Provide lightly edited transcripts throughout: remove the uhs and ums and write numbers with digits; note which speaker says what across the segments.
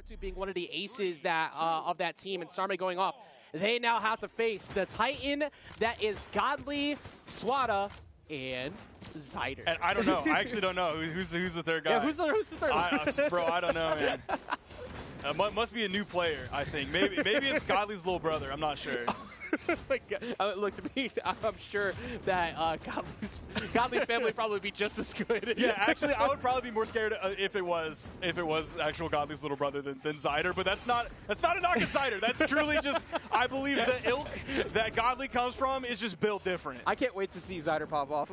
Speaker 1: bartu being one of the aces that of that team and Sarme going off, they now have to face the Titan that is Godly, Swata, and zyder.
Speaker 2: And I don't know. I actually don't know who's the third guy.
Speaker 1: Yeah, who's the third one?
Speaker 2: Bro, I don't know, man. Must be a new player, I think. Maybe it's Godly's little brother. I'm not sure.
Speaker 1: Look, to me, I'm sure that Godly's family would probably be just as good.
Speaker 2: Yeah, actually, I would probably be more scared if it was actual Godly's little brother than zyder. But that's not a knock at zyder. That's truly just, I believe the ilk that Godly comes from is just built different.
Speaker 1: I can't wait to see zyder pop off.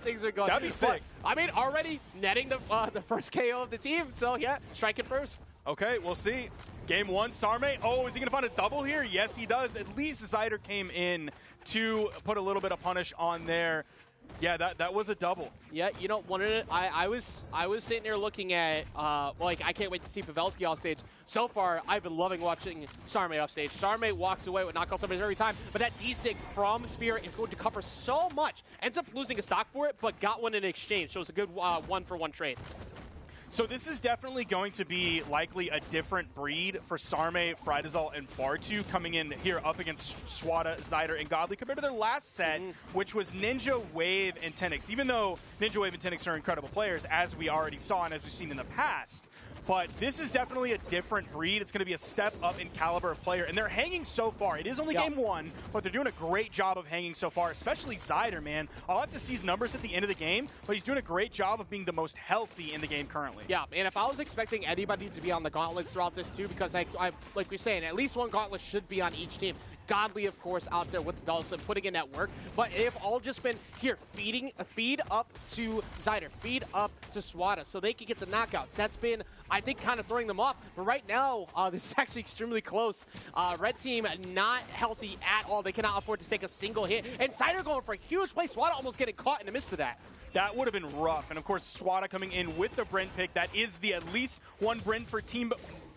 Speaker 1: Things are going.
Speaker 2: That'd be sick.
Speaker 1: But, I mean, already netting the first KO of the team. So yeah, strike it first.
Speaker 2: Okay, we'll see. Game one, Sarme. Oh, is he going to find a double here? Yes, he does. At least zyder came in to put a little bit of punish on there. Yeah, that was a double.
Speaker 1: Yeah, you know, I was sitting there looking at, like, I can't wait to see Pavelski off stage. So far, I've been loving watching Sarme off stage. Sarme walks away with knockout summers every time, but that D-Sig from Spirit is going to cover so much. Ends up losing a stock for it, but got one in exchange, so it's a good one-for-one trade.
Speaker 2: So this is definitely going to be likely a different breed for Sarme, FryDasOle, and bartu coming in here up against Swata, zyder, and Godly compared to their last set, which was Ninja, Wave, and Tenix. Even though Ninja, Wave, and Tenix are incredible players, as we already saw and as we've seen in the past, but this is definitely a different breed. It's going to be a step up in caliber of player, and they're hanging so far. It is only game one, but they're doing a great job of hanging so far, especially zyder, man. I'll have to see his numbers at the end of the game, but he's doing a great job of being the most healthy in the game currently.
Speaker 1: Yeah, and if I was expecting anybody to be on the gauntlets throughout this too, because like we're saying, at least one gauntlet should be on each team. Godly, of course, out there with the Dulcin, putting in that work. But they've all just been here, feed up to zyder, feed up to Swata, so they can get the knockouts. That's been, I think, kind of throwing them off. But right now, this is actually extremely close. Red team not healthy at all. They cannot afford to take a single hit. And zyder going for a huge play. Swata almost getting caught in the midst of that.
Speaker 2: That would have been rough. And of course, Swata coming in with the Brent pick. That is the at least one Brent for team,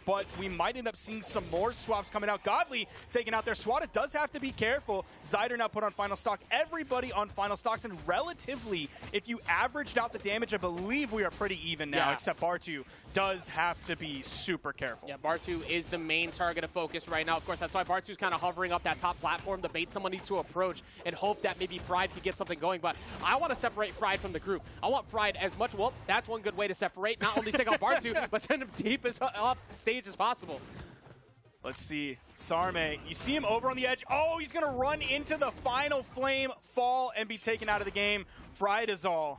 Speaker 2: but we might end up seeing some more swaps coming out. Godly taken out there. Swata does have to be careful. Zyder now put on final stock. Everybody on final stocks, and relatively, if you averaged out the damage, I believe we are pretty even now, except bartu does have to be super careful.
Speaker 1: Yeah, bartu is the main target of focus right now. Of course, that's why bartu's kind of hovering up that top platform to bait somebody to approach and hope that maybe Fried could get something going. But I want to separate Fried from the group. I want Fried as much, well, that's one good way to separate. Not only take out bartu, but send him deep as off stage as possible.
Speaker 2: Let's see. Sarme, you see him over on the edge. Oh, he's going to run into the final flame, fall, and be taken out of the game. FryDasOle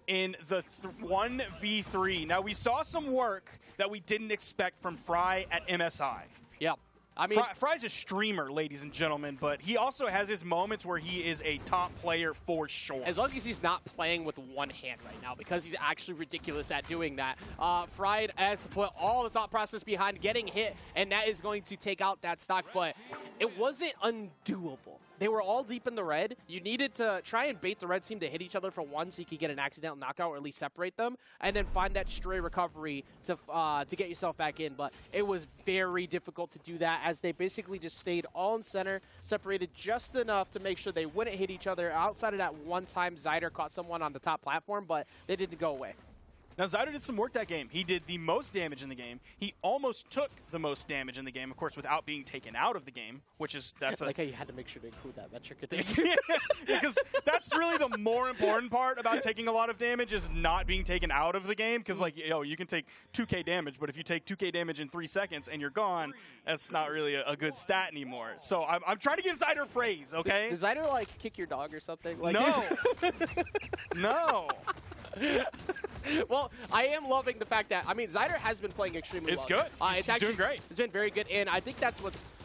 Speaker 2: in the 1v3. Now, we saw some work that we didn't expect from Fry at MSI.
Speaker 1: Yep. I mean,
Speaker 2: Fry's a streamer, ladies and gentlemen, but he also has his moments where he is a top player for sure.
Speaker 1: As long as he's not playing with one hand right now, because he's actually ridiculous at doing that. Fried has to put all the thought process behind getting hit, and that is going to take out that stock, but it wasn't undoable. They were all deep in the red. You needed to try and bait the red team to hit each other for one so you could get an accidental knockout or at least separate them, and then find that stray recovery to get yourself back in. But it was very difficult to do that as they basically just stayed all in center, separated just enough to make sure they wouldn't hit each other. Outside of that one time zyder caught someone on the top platform, but they didn't go away.
Speaker 2: Now, zyder did some work that game. He did the most damage in the game. He almost took the most damage in the game, of course, without being taken out of the game, which is, that's
Speaker 1: like how you had to make sure to include that metric.
Speaker 2: Because that's really the more important part about taking a lot of damage is not being taken out of the game. Because, like, you can take 2K damage, but if you take 2K damage in 3 seconds and you're gone, that's not really a good stat anymore. So I'm trying to give zyder praise, okay?
Speaker 1: Did zyder, like, kick your dog or something? Like,
Speaker 2: no. No.
Speaker 1: Well, I am loving the fact that, I mean, zyder has been playing extremely well.
Speaker 2: It's good. It's actually doing great.
Speaker 1: It's been very good, and I think that's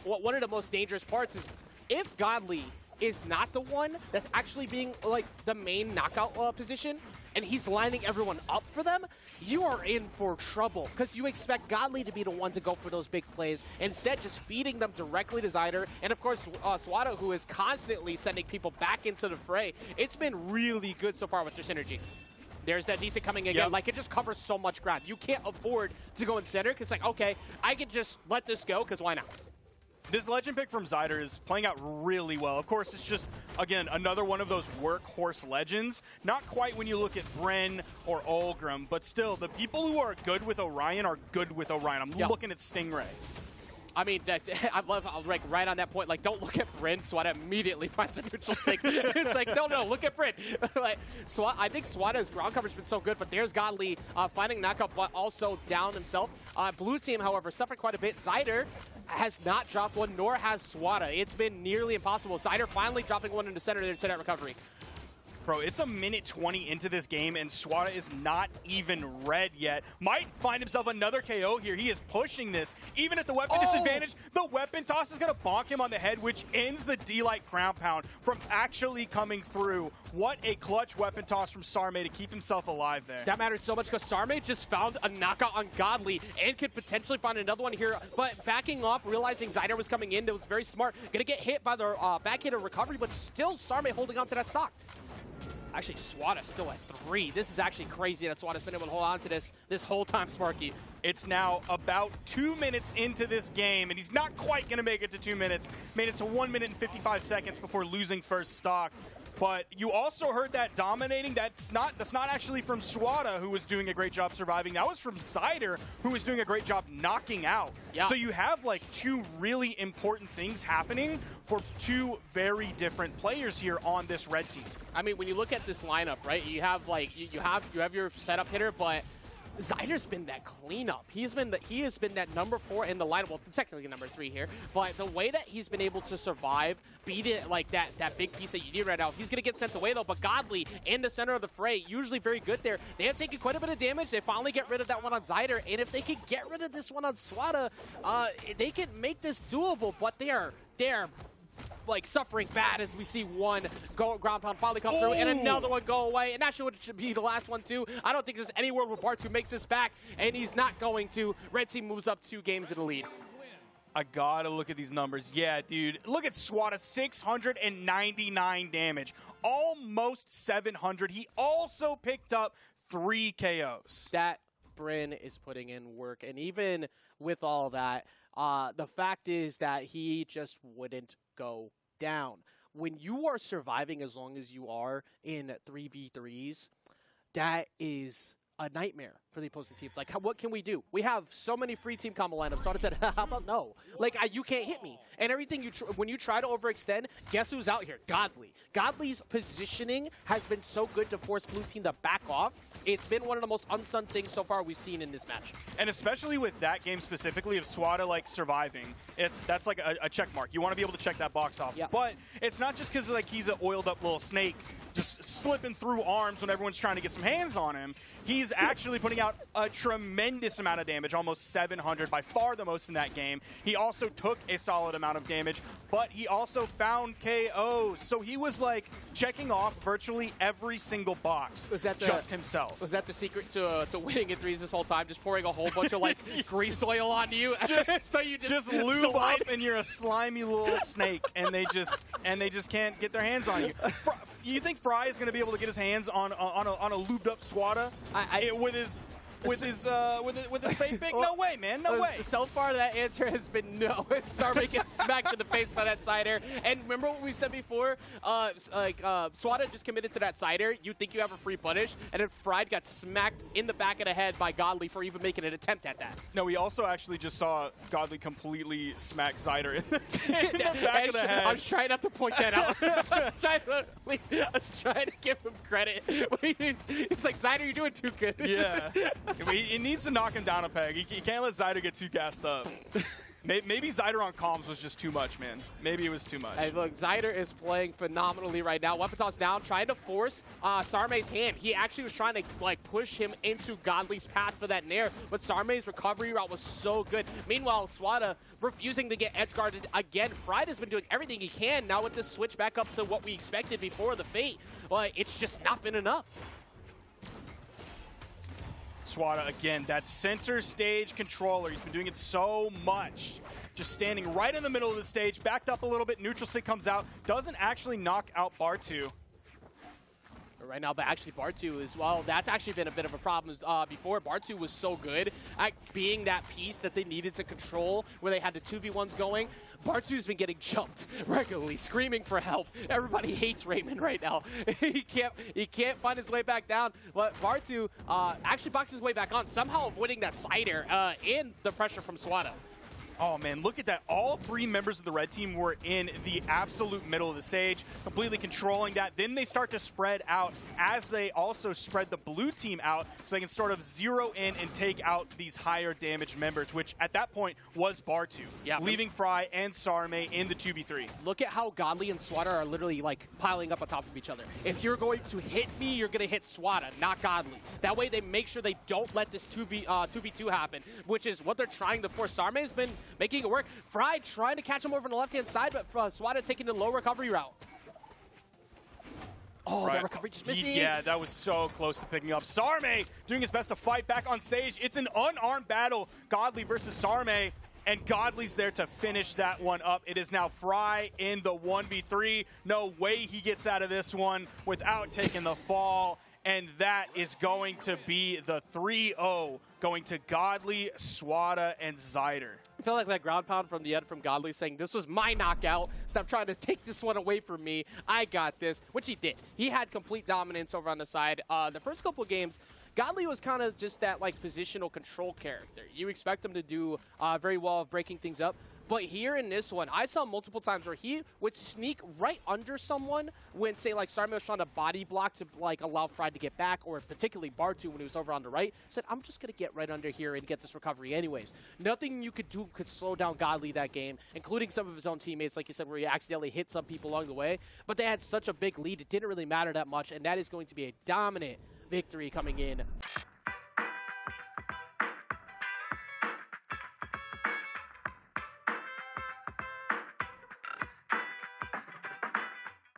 Speaker 1: one of the most dangerous parts is if Godly is not the one that's actually being, like, the main knockout position, and he's lining everyone up for them, you are in for trouble because you expect Godly to be the one to go for those big plays. Instead, just feeding them directly to zyder. And, of course, Swata, who is constantly sending people back into the fray. It's been really good so far with their synergy. There's that decent coming again. Like, it just covers so much ground. You can't afford to go in center because, like, okay, I could just let this go because why not?
Speaker 2: This legend pick from Zyder is playing out really well. Of course, it's just, again, another one of those workhorse legends. Not quite when you look at Bren or Olgrim, but still, the people who are good with Orion are good with Orion. I'm looking at Stingray.
Speaker 1: I mean, I love, like, right on that point, like, don't look at Bryn. Swata immediately finds a neutral stick. It's like, no, look at Bryn. Like, I think Swata's ground coverage has been so good, but there's Godly finding knockup, but also down himself. Blue team, however, suffered quite a bit. Zyder has not dropped one, nor has Swata. It's been nearly impossible. Zyder finally dropping one into center there to that recovery.
Speaker 2: Bro, it's a minute 20 into this game, and Swata is not even red yet. Might find himself another KO here. He is pushing this. Even at the weapon disadvantage, the weapon toss is going to bonk him on the head, which ends the D-Light Crown Pound from actually coming through. What a clutch weapon toss from Sarme to keep himself alive there.
Speaker 1: That matters so much because Sarme just found a knockout on Godly and could potentially find another one here. But backing off, realizing Zyder was coming in, that was very smart. Going to get hit by the back hit of recovery, but still Sarme holding on to that stock. Actually, Swata's still at 3. This is actually crazy that Swata's been able to hold on to this whole time, Sparky.
Speaker 2: It's now about 2 minutes into this game, and he's not quite going to make it to 2 minutes. Made it to 1 minute and 55 seconds before losing first stock. But you also heard that dominating. That's not actually from Swata, who was doing a great job surviving. That was from Zyder, who was doing a great job knocking out. Yeah. So you have like two really important things happening for two very different players here on this red team.
Speaker 1: I mean, when you look at this lineup, right? You have like you have your setup hitter, but Zyder's been that cleanup. He has been that number 4 in the lineup. Well, technically number 3 here, but the way that he's been able to survive, beat it like that big piece that you need right now. He's gonna get sent away though. But Godly in the center of the fray, usually very good there. They have taken quite a bit of damage. They finally get rid of that one on Zyder, and if they could get rid of this one on Swata, they can make this doable. But they're like suffering bad as we see one ground pound finally come through and another one go away, and that should be the last one too. I don't think there's any world where bartu makes this back, and he's not going to. Red team moves up 2 games in the lead.
Speaker 2: I gotta look at these numbers. Yeah, dude. Look at Swata, 699 damage. Almost 700. He also picked up 3 KOs.
Speaker 1: That Bryn is putting in work, and even with all that, the fact is that he just wouldn't go down. When you are surviving as long as you are in 3v3s, that is a nightmare for the opposing teams. Like, what can we do? We have so many free team combo lineups. So I said, how about no? Like, you can't hit me. And everything when you try to overextend, guess who's out here? Godly. Godly's positioning has been so good to force blue team to back off. It's been one of the most unsung things so far we've seen in this match.
Speaker 2: And especially with that game specifically of Swata like surviving, that's like a check mark. You want to be able to check that box off.
Speaker 1: Yeah.
Speaker 2: But it's not just because like he's an oiled up little snake just slipping through arms when everyone's trying to get some hands on him. He's actually putting out a tremendous amount of damage, almost 700, by far the most in that game. He also took a solid amount of damage, but he also found KOs. So he was like checking off virtually every single box just himself.
Speaker 1: Was that the secret to winning in 3s this whole time? Just pouring a whole bunch of like grease oil onto you, so you just
Speaker 2: lube up and you're a slimy little snake, and they just can't get their hands on you. You think Fry is going to be able to get his hands on a lubed up Swata with his fake pick? No way, man. No way.
Speaker 1: So far, that answer has been no. Sarme gets smacked in the face by that Zyder. And remember what we said before? Swata just committed to that Zyder. You think you have a free punish, and then Fried got smacked in the back of the head by Godly for even making an attempt at that.
Speaker 2: No, we also actually just saw Godly completely smack Zyder in the back of the head.
Speaker 1: I was trying not to point that out. I was trying to give him credit. It's like, Zyder, you're doing too good.
Speaker 2: Yeah. He needs to knock him down a peg. He can't let Zyder get too gassed up. Maybe Zyder on comms was just too much, man. Maybe it was too much.
Speaker 1: Hey, look, Zyder is playing phenomenally right now. Weapon toss down, trying to force Sarme's hand. He actually was trying to like push him into Godly's path for that nair, but Sarme's recovery route was so good. Meanwhile, Swata refusing to get edge guarded again. Fried has been doing everything he can. Now with this switch back up to what we expected before the fate, it's just not been enough.
Speaker 2: Swata, again, that center stage controller. He's been doing it so much. Just standing right in the middle of the stage, backed up a little bit, neutral stick comes out, doesn't actually knock out bartu.
Speaker 1: right now, but actually Bartu as well. That's actually been a bit of a problem before. Bartu was so good at being that piece that they needed to control where they had the 2v1s going. Bartu's been getting jumped regularly, screaming for help. Everybody hates Raymond right now. he can't find his way back down, but Bartu actually boxes his way back on, somehow avoiding that zyder and the pressure from Swata.
Speaker 2: Oh, man, look at that. All three members of the red team were in the absolute middle of the stage, completely controlling that. Then they start to spread out as they also spread the blue team out so they can sort of zero in and take out these higher damage members, which at that point was Bartu, leaving Fry and Sarme in the 2v3.
Speaker 1: Look at how Godly and Swata are literally like piling up on top of each other. If you're going to hit me, you're going to hit Swata, not Godly. That way they make sure they don't let this 2v2 happen, which is what they're trying to force. Sarme has been making it work. Fry trying to catch him over on the left-hand side, but Swata taking the low recovery route. Oh, that recovery just missing.
Speaker 2: Yeah, that was so close to picking up. Sarme doing his best to fight back on stage. It's an unarmed battle, Godly versus Sarme, and Godly's there to finish that one up. It is now Fry in the 1v3. No way he gets out of this one without taking the fall, and that is going to be the 3-0 going to Godly, Swata, and zyder.
Speaker 1: I feel like that ground pound from the end from Godly saying, this was my knockout. Stop trying to take this one away from me. I got this, which he did. He had complete dominance over on the side. The first couple of games, Godly was kind of just that like positional control character. You expect him to do very well of breaking things up. But here in this one, I saw multiple times where he would sneak right under someone when, say, like Sarme was trying to body block to like allow Fry to get back, or particularly Bartu when he was over on the right, said, I'm just going to get right under here and get this recovery anyways. Nothing you could do could slow down Godly that game, including some of his own teammates, like you said, where he accidentally hit some people along the way. But they had such a big lead, it didn't really matter that much, and that is going to be a dominant victory coming in.